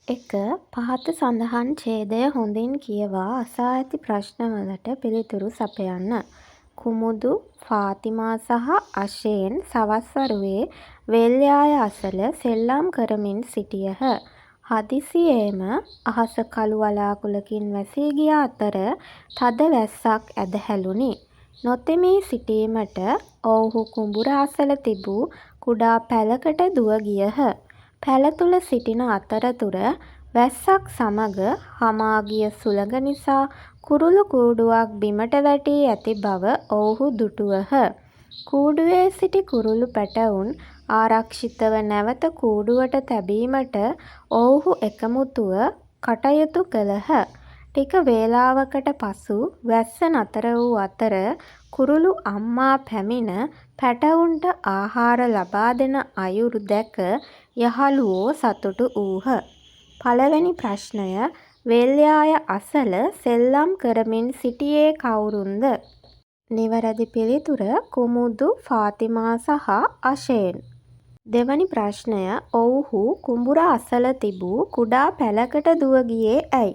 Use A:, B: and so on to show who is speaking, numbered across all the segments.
A: 1. පහත සඳහන් ඡේදය හොඳින් කියවා අසා ඇති ප්‍රශ්නවලට පිළිතුරු සපයන්න. කුමුදු, ෆාතිමා සහ අෂේන් සවස් වරුවේ වෙල්යාය අසල සෙල්ලම් කරමින් සිටියහ. හදිසියේම අහස කළු වළාකුළකින් වැසී ගිය අතර තද වැස්සක් ඇදහැළුණි. නොතෙමී සිටීමට ඔවුහු කුඹුර අසල තිබූ කුඩා පැලකට දුව ගියහ. පැල තුළ සිටින අතරතුර වැස්සක් සමග හමා ගිය සුළඟ නිසා කුරුළු කූඩුවක් බිමට වැටී ඇති බව ඔවුහු දුටුවහ. කූඩුවේ සිටි කුරුළු පැටවුන් ආරක්ෂිතව නැවත කූඩුවට තැබීමට ඔවුහු එකමුතුව කටයුතු කළහ. ටික වේලාවකට පසු වැස්ස නතර වූ අතර කුරුළු අම්මා පැමිණ පැටවුන්ට ආහාර ලබා දෙන අයුරු දැක යහළුවෝ සතුටු වූහ. පළවෙනි ප්‍රශ්නය වෙල්යාය අසල සෙල්ලම් කරමින් සිටියේ කවුරුන්ද? නිවැරදි පිළිතුර කුමුදු, ෆාතිමා සහ අෂේන්. දෙවැනි ප්‍රශ්නය ඔවුහු කුඹුර අසල තිබූ කුඩා පැලකට දුව ගියේ ඇයි?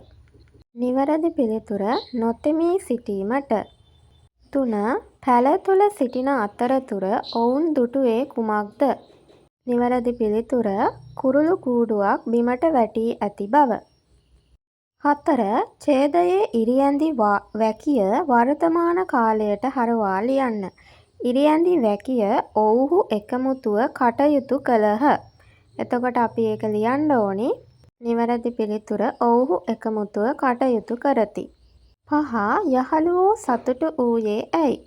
A: නිවැරදි පිළිතුර නොතෙමී සිටීමට. 3. පැල තුළ සිටින අතරතුර ඔවුන් දුටුවේ කුමක්ද? නිවැරදි පිළිතුර කුරුළු කූඩුවක් බිමට වැටී ඇති බව. 4. ඡේදයේ ඉරියැඳි වැකිය වර්තමාන කාලයට හරවා ලියන්න. ඉරියැඳි වැකිය ඔවුහු එකමුතුව කටයුතු කළහ. එතකොට අපි ඒක ලියන්න ඕනි. නිවැරදි පිළිතුර ඔවුහු එකමුතුව කටයුතු කරති. 5. යහළුවෝ සතුටු වූයේ ඇයි?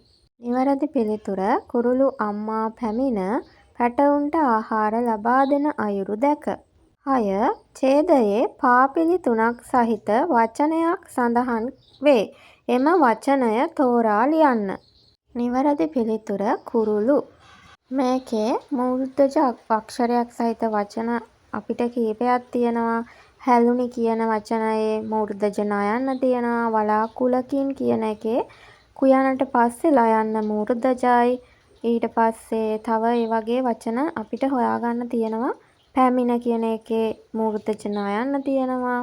A: නිවැරදි පිළිතුර කුරුළු අම්මා පැමිණ පැටවුන්ට ආහාර ලබා දෙන අයුරු දැක. 6. ඡේදයේ පාපිලි 3ක් සහිත වචනයක් සඳහන් වේ. එම වචනය තෝරා ලියන්න. නිවැරදි පිළිතුර කුරුළු. මේකේ මූර්ධජ අක්ෂරයක් සහිත වචන අපිට කීපයක් තියෙනවා. හැලුනි කියන වචනයේ මූර්ධජ නයන්න තියෙනවා. වළාකුළකින් කියන එකේ කුයනට පස්සේ ලයන්න මූර්ධජයි. ඊට පස්සේ තව ඒ වගේ වචන අපිට හොයාගන්න තියෙනවා. පැමිණ කියන එකේ මූර්ධජ නයන්න තියෙනවා.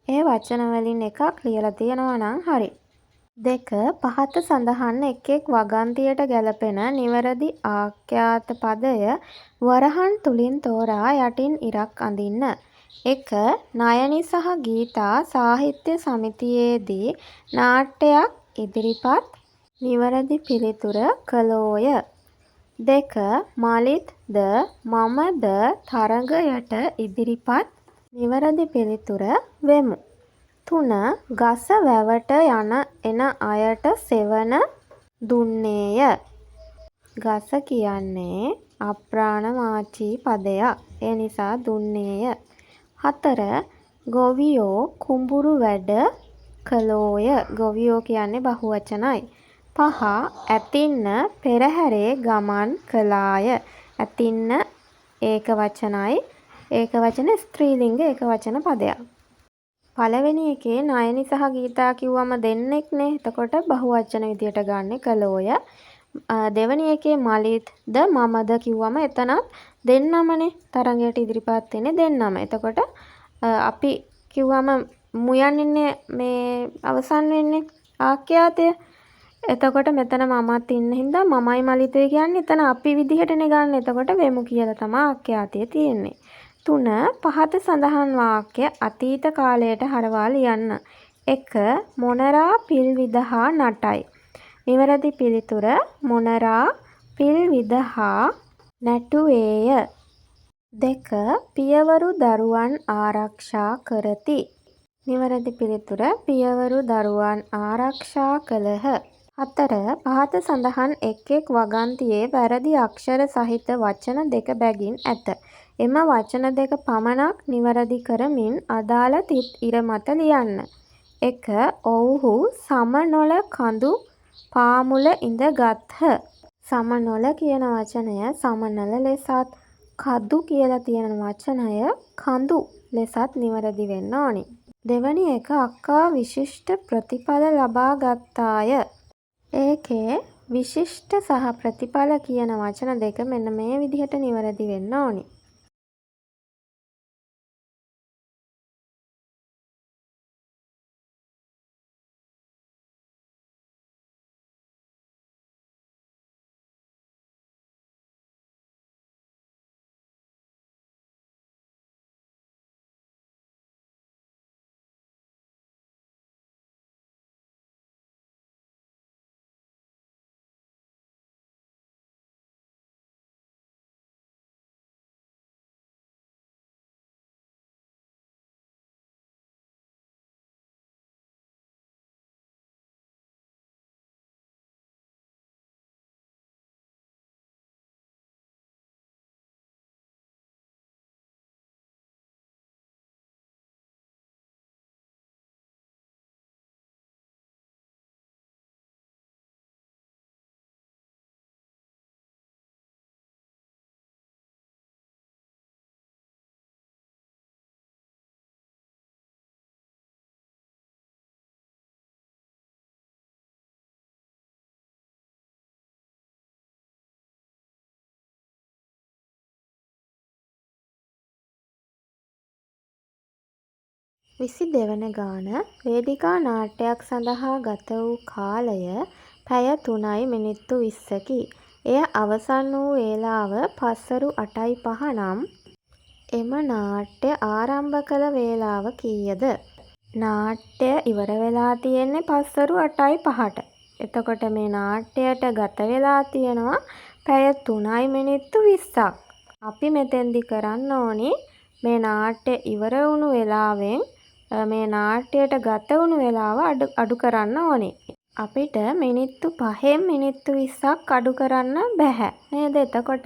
A: ඒ වචන වලින් එකක් ලියලා තියෙනවා නම් හරි. 2. පහත සඳහන් එක් එක් වගන්තියට ගැලපෙන නිවැරදි ආඛ්‍යාත පදය වරහන් තුලින් තෝරා යටින් ඉරක් අඳින්න. 1. නයනි සහ ගීතා සාහිත්‍ය සමිතියේදී නාට්‍යයක් ඉදිරිපත්. නිවැරදි පිළිතුර කළෝය. 2. මලිත් ද මම ද තරගයට ඉදිරිපත්. නිවැරදි පිළිතුර වෙමු. 3. ගස වැවට යන එන අයට සෙවන දුන්නේය. ගස කියන්නේ අප්‍රාණවාචී පදයක්. ඒ නිසා දුන්නේය. 4. ගොවියෝ කුඹුරු වැඩ කළෝය. ගොවියෝ කියන්නේ බහුවචනයි. 5. ඇතින්න පෙරහැරේ ගමන් කළාය. ඇතින්න ඒක වචනයි. ඒක වචන ස්ත්‍රීලිංග ඒක වචන පදයක්. පළවෙනි එකේ නයනි සහ ගීතා කිව්වම දෙන්නෙක්නේ. එතකොට බහුවචන විදියට ගන්න කළෝය. දෙවෙනි එකේ මලිත් ද මම ද කිව්වම එතනත් දෙන්නමනේ තරඟයට ඉදිරිපත් වෙන්නේ දෙන්නම. එතකොට අපි කිව්වම මුයන් ඉන්නේ මේ අවසන් වෙන්නේ ආඛ්‍යාතය. එතකොට මෙතන මමත් ඉන්න හින්දා මමයි මලිතේ කියන්නේ එතන අපි විදිහටනේ ගන්න. එතකොට වෙමු කියලා තමයි ආඛ්‍යාතය තියෙන්නේ. 3. පහත සඳහන් වාක්‍ය අතීත කාලයට හරවා ලියන්න. 1. මොනරා පිල් විදහා නටයි. නිවැරදි පිළිතුර මොනරා පිල් විදහා නැටුවේය. 2. පියවරු දරුවන් ආරක්ෂා කරති. නිවැරදි පිළිතුර පියවරු දරුවන් ආරක්ෂා කළහ. 4. පහත සඳහන් එක් එක් වගන්තියේ වැරදි අක්ෂර සහිත වචන දෙක බැගින් ඇත. එම වචන දෙක පමණක් නිවැරදි කරමින් අදාළ තිත් ඉර මත ලියන්න. 1. ඔවුහු සමනොළ කඳු පාමුල ඉඳ ගත්හ. සමනොළ කියන වචනය සමනල ලෙසත් කදු කියලා තියෙන වචනය කඳු ලෙසත් නිවැරදි වෙන්න ඕනි. දෙවැනි එක අක්කා විශිෂ්ට ප්‍රතිඵල ලබා ගත්තාය. ඒකේ විශිෂ්ට සහ ප්‍රතිඵල කියන වචන දෙක මෙන්න මේ විදිහට නිවැරදි වෙන්න ඕනි. 22 වන ගාන වේදිකා නාට්‍යයක් සඳහා ගත වූ කාලය පැය 3යි මිනිත්තු 20කි. එය අවසන් වූ වේලාව පස්වරු 8:05 නම් එම නාට්‍ය ආරම්භ කළ වේලාව කීයද? නාට්‍ය ඉවර වෙලා තියෙන්නේ පස්වරු 8:05ට. එතකොට මේ නාට්‍යයට ගත වෙලා තියෙනවා පැය 3යි මිනිත්තු 20ක්. අපි මෙතෙන්දි කරන්න ඕනි මේ නාට්‍ය ඉවර වුණු වෙලාවෙන් මේ නාට්‍යයට ගත වුණු වෙලාව අඩු කරන්න ඕනේ. අපිට මිනිත්තු 5න් මිනිත්තු 20ක් අඩු කරන්න බැහැ නේද? එතකොට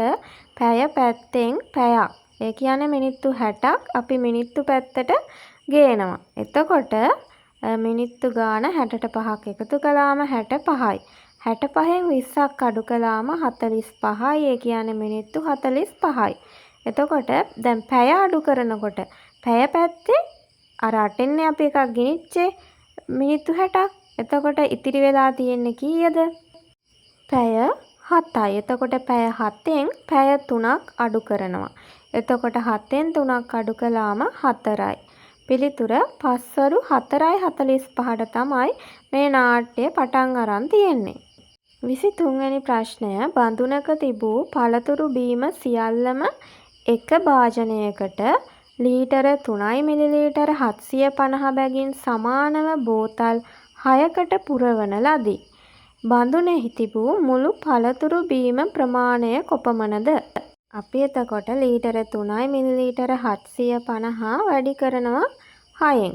A: පැය පැත්තෙන් පැයක්. ඒ කියන්නේ මිනිත්තු 60ක් අපි මිනිත්තු පැත්තට ගේනවා. එතකොට මිනිත්තු ගාන 60ට 5ක් එකතු කළාම 65යි. 65න් 20ක් අඩු කළාම 45යි. ඒ කියන්නේ මිනිත්තු 45යි. එතකොට දැන් පැය අඩු කරනකොට පැය පැත්තේ අර 8න්නේ අපි එකක් ගෙනිච්චේ මිනිත්තු 60ක්. එතකොට ඉතිරි වෙලා තියෙන්නේ කීයද? පැය 7යි. එතකොට පැය 7න් පැය 3ක් අඩු කරනවා. එතකොට 7න් 3ක් අඩු කළාම 4යි. පිළිතුර පස්වරු 4:45ට තමයි මේ නාට්‍ය පටන් අරන් තියෙන්නේ. 23 වෙනි ප්‍රශ්නය බඳුනක තිබූ පළතුරු බීම සියල්ලම එක භාජනයකට ලීටර 3යි මිලිලීටර 750 බැගින් සමානව බෝතල් 6කට පුරවන ලදී. බඳුනේහි තිබූ මුළු පළතුරු බීම ප්‍රමාණය කොපමණද? අපි එතකොට ලීටර 3යි මිලිලීටර 750 වැඩි කරනවා 6න්.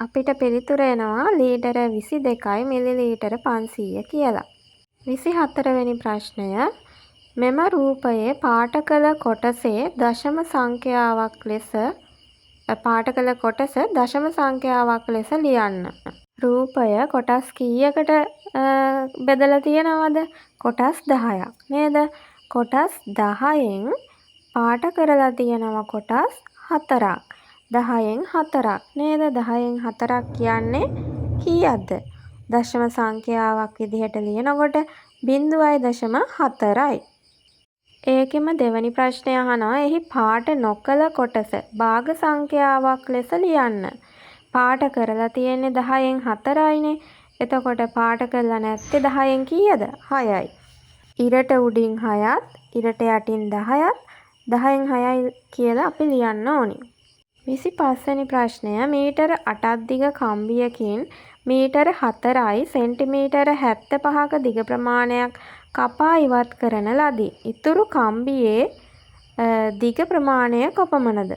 A: අපිට පිළිතුර එනවා ලීටර 22යි මිලිලීටර 500 කියලා. 24 වෙනි ප්‍රශ්නය මෙම රූපයේ පාට කළ කොටසේ දශම සංඛ්‍යාවක් ලෙස ලියන්න. රූපය කොටස් කීයකට බෙදලා තියෙනවද? කොටස් 10ක් නේද? කොටස් 10න් පාට කරලා තියෙනවා කොටස් 4ක්. 10න් 4ක් නේද? 10න් 4ක් කියන්නේ කීයක්ද? දශම සංඛ්‍යාවක් විදිහට ලියනකොට 0.4යි. ඒකෙම දෙවැනි ප්‍රශ්නය අහනවා එහි පාට නොකළ කොටස භාග සංඛ්‍යාවක් ලෙස ලියන්න. පාට කරලා තියෙන්නේ 10න් 4යිනේ. එතකොට පාට කරලා නැත්තේ 10න් කීයද? 6යි. ඉරට උඩින් 6ත් ඉරට යටින් 10ත් 10න් 6යි කියලා අපි ලියන්න ඕනි. 25 වෙනි ප්‍රශ්නය මීටර 8ක් දිග කම්බියකින් මීටර 4යි සෙන්ටිමීටර 75ක දිග ප්‍රමාණයක් කපා ඉවත් කරන ලදී. ඉතුරු කම්බියේ දිග ප්‍රමාණය කොපමණද?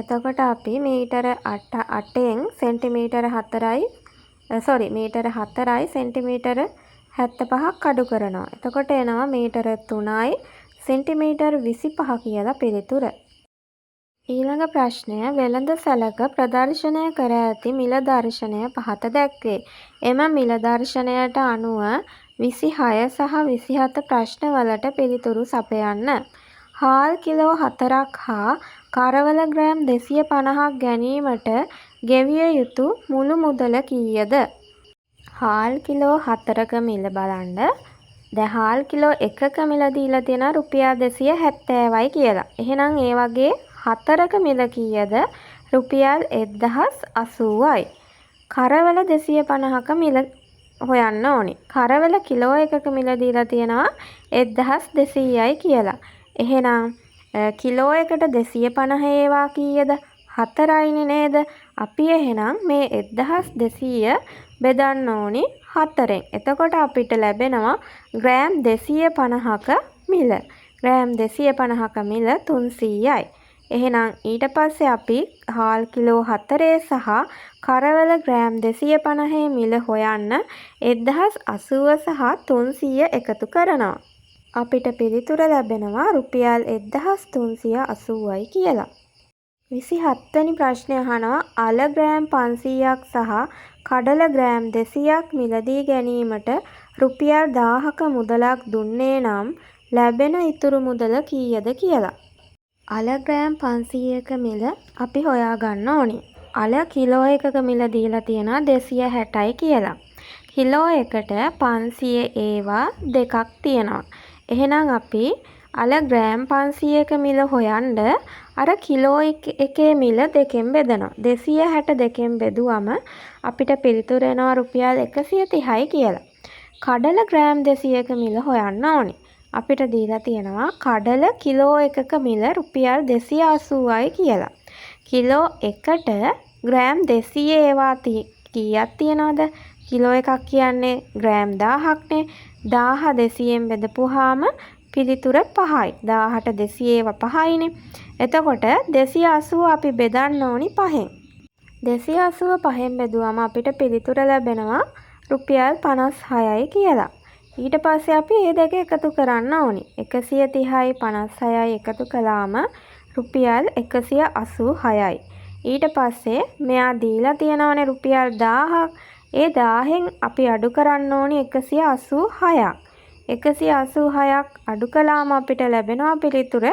A: එතකොට අපි මීටර 8න් සෙන්ටිමීටර 4යි සෙන්ටිමීටර 75ක් අඩු කරනවා. එතකොට එනවා මීටර 3යි සෙන්ටිමීටර 25 කියලා පිළිතුර. ඊළඟ ප්‍රශ්නය වෙළඳ සැලක ප්‍රදර්ශනය කර ඇති මිල දර්ශනය පහත දැක්වේ. එම මිල දර්ශනයට අනුව 26 සහ 27 ප්‍රශ්නවලට පිළිතුරු සපයන්න. හාල් කිලෝ 4ක් හා කරවල ග්‍රෑම් 250ක් ගැනීමට ගෙවිය යුතු මුළු මුදල කීයද? හාල් කිලෝ 4ක මිල බලන්න. දැන් හාල් කිලෝ 1ක මිල දීලා තියෙන රුපියල් 270යි කියලා. එහෙනම් ඒ වගේ 4ක මිල කීයද? රුපියල් 1080යි. කරවල 250ක මිල හොයන්න ඕනේ. කරවල කිලෝ 1ක මිල දීලා තියෙනවා 1200යි කියලා. එහෙනම් කිලෝ එකට 250 ඒවා කීයද? 4යිනේ නේද? අපි එහෙනම් මේ 1200 බෙදන්න ඕනි 4ෙන්. එතකොට අපිට ලැබෙනවා ග්‍රෑම් 250ක මිල. ග්‍රෑම් 250ක මිල 300යි. එහෙනම් ඊට පස්සේ අපි හාල් කිලෝ 4 සහ කරවල ග්‍රෑම් 250 මිල හොයන්න 1080 සහ 300 එකතු කරනවා. අපිට පිළිතුර ලැබෙනවා රුපියල් 1380යි කියලා. 27 වෙනි ප්‍රශ්නය අහනවා අල ග්‍රෑම් 500ක් සහ කඩල ග්‍රෑම් 200ක් මිලදී ගැනීමට රුපියල් 1000ක මුදලක් දුන්නේ නම් ලැබෙන ඉතුරු මුදල කීයද කියලා. අල ග්‍රෑම් 500ක මිල අපි හොයාගන්න ඕනේ. අල කිලෝ 1ක මිල දීලා තියෙනවා 260යි කියලා. කිලෝ එකට 500 ඒවා දෙකක් තියෙනවා. එහෙනම් අපි අල ග්‍රෑම් 500ක මිල හොයන්න අර කිලෝ එකේ මිල දෙකෙන් බෙදනවා. 262න් බෙදුවම අපිට පිළිතුර එනවා රුපියල් 130යි කියලා. කඩල ග්‍රෑම් 200ක මිල හොයන්න ඕනේ. අපිට දීලා තියෙනවා කඩල කිලෝ එකක මිල රුපියල් 280යි කියලා. කිලෝ එකට ග්‍රෑම් 200 ඒවා කීයක් තියනවද? කිලෝ එකක් කියන්නේ ග්‍රෑම් 1000ක්නේ. 1000 200න් බෙදපුවාම පිළිතුර 5යි. 1000ට 200 ඒවා 5යිනේ. එතකොට 280 අපි බෙදන්න ඕනි 5ෙන්. 280 5ෙන් බෙදුවම අපිට පිළිතුර ලැබෙනවා රුපියල් 56යි කියලා. ඊට පස්සේ අපි මේ දෙක එකතු කරන්න ඕනි. 130යි 56යි එකතු කළාම රුපියල් 186යි. ඊට පස්සේ මෙයා දීලා තියෙනවනේ රුපියල් 1000ක්. ඒ 1000න් අපි අඩු කරන්න ඕනි 186ක්. 186ක් අඩු කළාම අපිට ලැබෙනවා පිළිතුර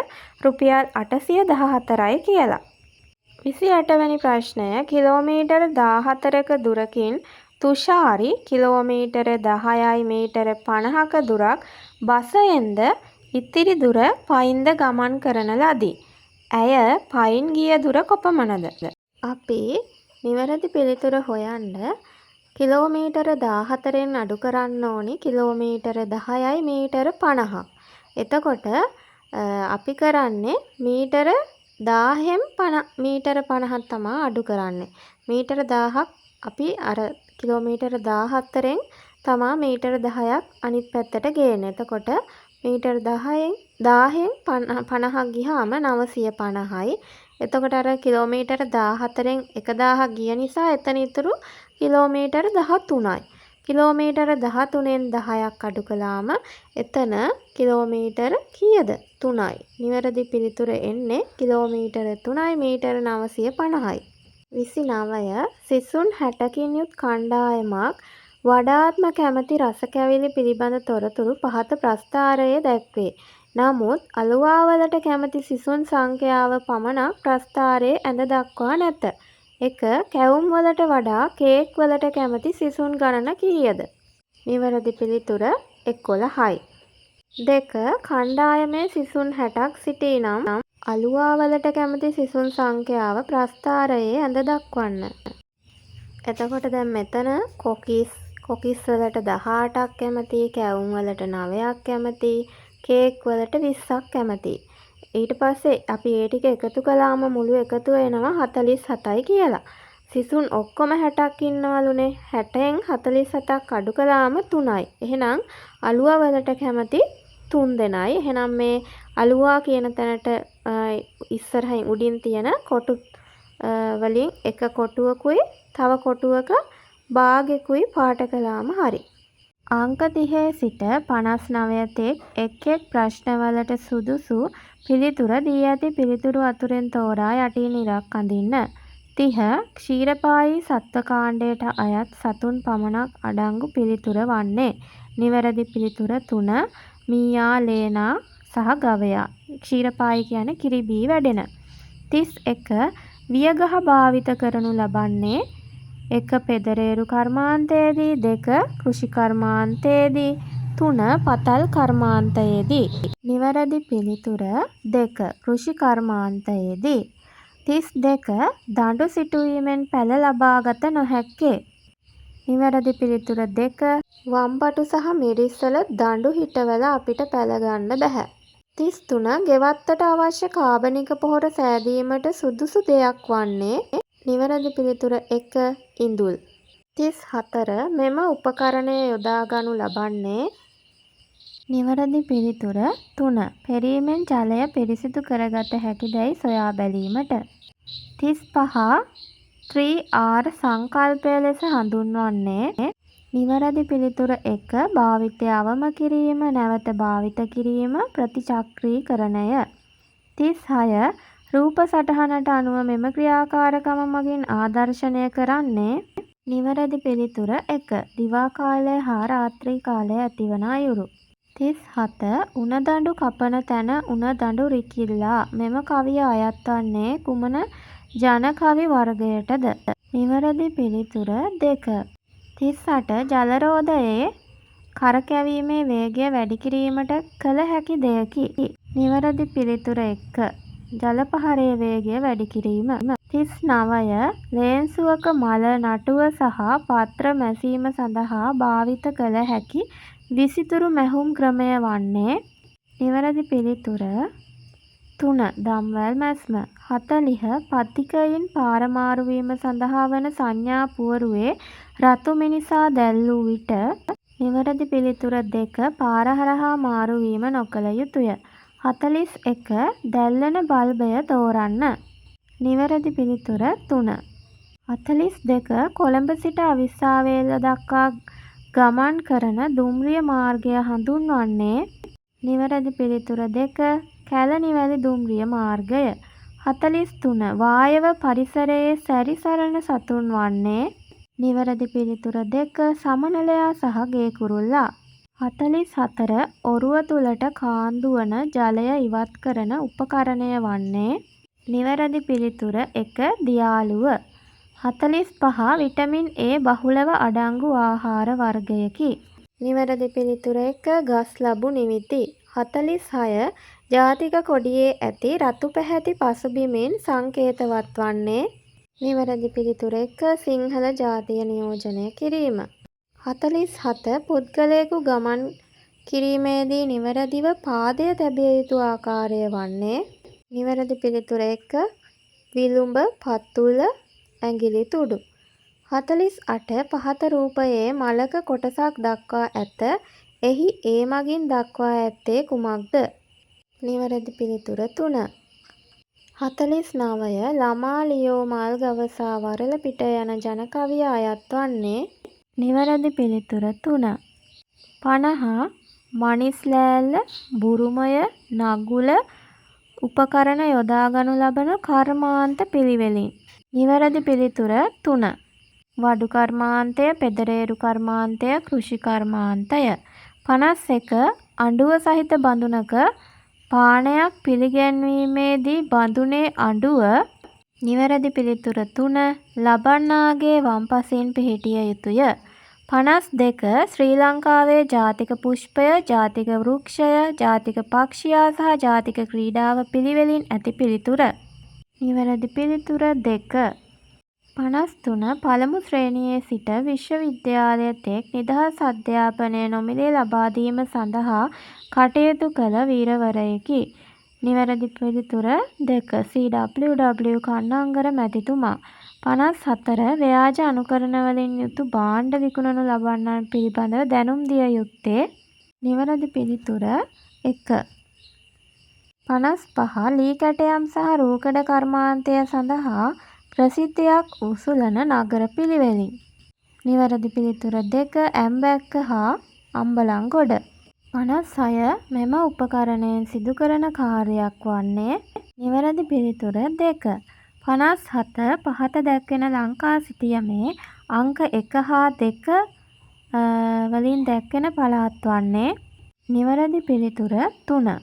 A: රුපියල් 814යි කියලා. 28 වෙනි ප්‍රශ්නය කිලෝමීටර 14ක දුරකින් තුෂාරි කිලෝමීටර 10යි මීටර 50ක දුරක් බසයෙන්ද ඉතිරි දුර පයින්ද ගමන් කරන ලදී. ඇය පයින් ගිය දුර කොපමණද? අපි නිවැරදි පිළිතුර හොයන්න කිලෝමීටර 14න් අඩු කරන්න ඕනි කිලෝමීටර 10යි මීටර 50ක්. එතකොට අපි කරන්නේ මීටර 1000න් මීටර 50ක් තමයි අඩු කරන්නේ. මීටර 1000ක් අපි අර කිලෝමීටර 14න් තමයි මීටර 10ක් අනිත් පැත්තට ගේන්නේ. එතකොට මීටර 10න් 50ක් ගියාම 950යි. එතකොට අර කිලෝමීටර 14න් 1000ක් ගිය නිසා එතන ඉතුරු කිලෝමීටර 13යි. කිලෝමීටර 13න් 10ක් අඩු කළාම එතන කිලෝමීටර කීයද? 3යි. නිවැරදි පිළිතුර එන්නේ කිලෝමීටර 3යි මීටර 950යි. 29 සිසුන් 60කින් යුත් කණ්ඩායමක් වඩාත්ම කැමති රසකැවිලි පිළිබඳ තොරතුරු පහත ප්‍රස්ථාරයේ දැක්වේ. නමුත් අලුවාවලට කැමති සිසුන් සංඛ්‍යාව පමණක් ප්‍රස්ථාරයේ ඇඳ දක්වා නැත. 1. කැවුම් වලට වඩා කේක් වලට කැමති සිසුන් ගණන කීයද? නිවැරදි පිළිතුර 11යි. 2. කණ්ඩායමේ සිසුන් 60ක් සිටී නම් අලුවාවලට කැමති සිසුන් සංඛ්‍යාව ප්‍රස්ථාරයේ ඇඳ දක්වන්න. එතකොට දැන් මෙතන කොකිස් වලට 18ක් කැමති, කැවුම් වලට 9ක් කැමති, කේක් වලට 20ක් කැමති. ඊට පස්සේ අපි ඒ ටික එකතු කළාම මුළු එකතුව එනවා 47යි කියලා. සිසුන් ඔක්කොම 60ක් ඉන්නවලුනේ. 60න් 47ක් අඩු කළාම 3යි. එහෙනම් අලුවා වලට කැමති 3 දෙනයි. එහෙනම් මේ අලුවා කියන තැනට ඉස්සරහින් උඩින් තියෙන කොටු වලින් එක කොටුවකුයි තව කොටුවක භාගයකුයි පාට කළාම හරි. අංක 30 සිට 59 තෙක් එක් ප්‍රශ්නවලට සුදුසු පිළිතුර දී ඇති පිළිතුරු අතුරෙන් තෝරා යටින් ඉරක් අඳින්න. 30 ක්ෂීරපායි සත්ව කාණ්ඩයට අයත් සතුන් පමණක් අඩංගු පිළිතුර වන්නේ. නිවැරදි පිළිතුර 3 මීයා, ලේනා සහ ගවයා. ක්ෂීරපායි කියන්නේ කිරිබී වැඩෙන. 31 වියගහ භාවිත කරනු ලබන්නේ 1. පෙදරේරු කර්මාන්තයේදී, 2. කෘෂි කර්මාන්තයේදී, 3. පතල් කර්මාන්තයේදී. නිවැරදි පිළිතුර 2. කෘෂි කර්මාන්තයේදී. 32 දඬු සිටුවීමෙන් පැළ ලබාගත නොහැක්කේ. නිවැරදි පිළිතුර 2. වම්බටු සහ මිරිස්වල දඬු හිටවල අපිට පැළ ගන්න බෑ. 33 ගෙවත්තට අවශ්‍ය කාබනික පොහොර සෑදීමට සුදුසු දෙයක් වන්නේ. නිවැරදි පිළිතුර 1. ඉඳුල්. 34 මෙම උපකරණය යොදා ගනු ලබන්නේ. නිවැරදි පිළිතුර 3. පෙරීමෙන් ජලය පිරිසිදු කරගත හැකිදැයි සොයා බැලීමට. 35 3R සංකල්පය ලෙස හඳුන්වන්නේ. නිවැරදි පිළිතුර 1. භාවිතය අවම කිරීම, නැවත භාවිත කිරීම, ප්‍රතිචක්‍රීකරණය. 36 රූප සටහනට අනුව මෙම ක්‍රියාකාරකම මගින් ආදර්ශනය කරන්නේ. නිවැරදි පිළිතුර 1. දිවා කාලය හා රාත්‍රී කාලය ඇතිවන අයුරු. 37 උණදඬු කපන තැන උණදඬු රිකිල්ලා. මෙම කවිය අයත් වන්නේ කුමන ජන කවි වර්ගයටද? නිවැරදි පිළිතුර 2. 38 ජලරෝධයේ කරකැවීමේ වේගය වැඩි කිරීමට කළ හැකි දෙයකි. නිවැරදි පිළිතුර 1. ජල පහරේ වේගය වැඩි කිරීම. 39. ලේන්සුවක මල නටුව සහ පත්‍ර මැසීම සඳහා භාවිත කළ හැකි විසිතුරු මැහුම් ක්‍රමය වන්නේ. නිවැරදි පිළිතුර 3. දම්වැල් මැස්ම. 40. පත්තිකයින් පාර මාරු වීම සඳහා වන සංඥා පුවරුවේ රතු මිනිසා දැල්වූ විට. නිවැරදි පිළිතුර 2. පාර හරහා මාරු වීම නොකළ යුතුය. 41. දැල්වෙන බල්බය තෝරන්න. නිවැරදි පිළිතුර 3. 42. කොළඹ සිට අවිස්සාවේල්ල දක්වා ගමන් කරන දුම්රිය මාර්ගය හඳුන්වන්නේ. නිවැරදි පිළිතුර 2. කැලණිවැලි දුම්රිය මාර්ගය. 43. වායව පරිසරයේ සැරිසරන සතුන් වන්නේ. නිවැරදි පිළිතුර 2. සමනලයා සහ ගේ කුරුල්ලා. 44. ඔරුව තුළට කාන්දු වන ජලය ඉවත් කරන උපකරණය වන්නේ. නිවැරදි පිළිතුර 1. දියාලුව. 45. විටමින් A බහුලව අඩංගු ආහාර වර්ගයකි. නිවැරදි පිළිතුර 1. ගස් ලබු නිමිති. 46. ජාතික කොඩියේ ඇති රතු පැහැති පසුබිමින් සංකේතවත් වන්නේ. නිවැරදි පිළිතුර 1. සිංහල ජාතිය නියෝජනය කිරීම. 47. පුද්ගලයෙකු ගමන් කිරීමේදී නිවැරදිව පාදය තැබිය යුතු ආකාරය වන්නේ. නිවැරදි පිළිතුර 1. විලුඹ, පතුල, ඇඟිලි තුඩු. 48. පහත රූපයේ මලක කොටසක් දක්වා ඇත. එහි ඒ මගින් දක්වා ඇත්තේ කුමක්ද? නිවැරදි පිළිතුර 3. 49. ළමා ලියෝ මල් ගවසා වරල පිට යන ජන කවිය අයත් වන්නේ. නිවැරදි පිළිතුර 3. 50. මනිස්ලෑල්ල, බුරුමය, නගුල උපකරණ යොදාගනු ලබන කර්මාන්ත පිළිවෙලින්. නිවැරදි පිළිතුර 3. වඩු කර්මාන්තය, පෙදරේරු කර්මාන්තය, කෘෂි කර්මාන්තය. 51. අඬුව සහිත බඳුනක පානයක් පිළිගැන්වීමේදී බඳුනේ අඬුව. නිවැරදි පිළිතුර 3. ලබන්නාගේ වම්පසින් පිහිටිය යුතුය. 52. ශ්‍රී ලංකාවේ ජාතික පුෂ්පය, ජාතික වෘක්ෂය, ජාතික පක්ෂියා සහ ජාතික ක්‍රීඩාව පිළිවෙලින් ඇති පිළිතුර. නිවැරදි පිළිතුර 2. 53. පළමු ශ්‍රේණියේ සිට විශ්වවිද්‍යාලය තෙක් නිදහස් අධ්‍යාපනය නොමිලේ ලබා දීම සඳහා කටයුතු කළ වීරවරයෙකි. නිවැරදි පිළිතුර 2. CWW කන්නංගර මැතිතුමා. 54. ව්‍යාජ අනුකරණවලින් යුතු භාණ්ඩ විකුණනු ලබන්නන් පිළිබඳව දැනුම් දිය යුත්තේ. නිවැරදි පිළිතුර 1. 55. ලී කැටයම් සහ රූකඩ කර්මාන්තය සඳහා ප්‍රසිද්ධියක් උසුලන නගර පිළිවෙලින්. නිවැරදි පිළිතුර 2. ඇම්බැක්ක හා අම්බලන්ගොඩ. 56. මෙම උපකරණයෙන් සිදු කරන කාර්යයක් වන්නේ. නිවැරදි පිළිතුර 2. 57. පහත දැක්වෙන ලංකා සිතියමේ අංක 1 හා 2 වලින් දැක්වෙන පළාත් වන්නේ. නිවැරදි පිළිතුර 3.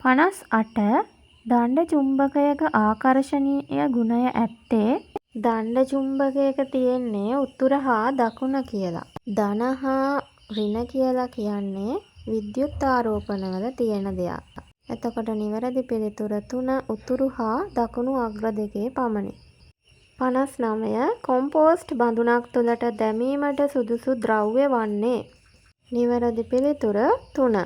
A: 58. දණ්ඩ චුම්බකයක ආකර්ෂණීය ගුණය ඇත්තේ. දණ්ඩ චුම්බකයක තියෙන්නේ උතුර හා දකුණ කියලා. ධන හා ඍණ කියලා කියන්නේ විද්‍යුත් ආරෝපණවල තියෙන දෙයක්. එතකොට නිවැරදි පිළිතුර 3. උතුරු හා දකුණු අග්‍ර දෙකේ පමණි. 59. කොම්පෝස්ට් බඳුනක් තුළට දැමීමට සුදුසු ද්‍රව්‍ය වන්නේ. නිවැරදි පිළිතුර 3.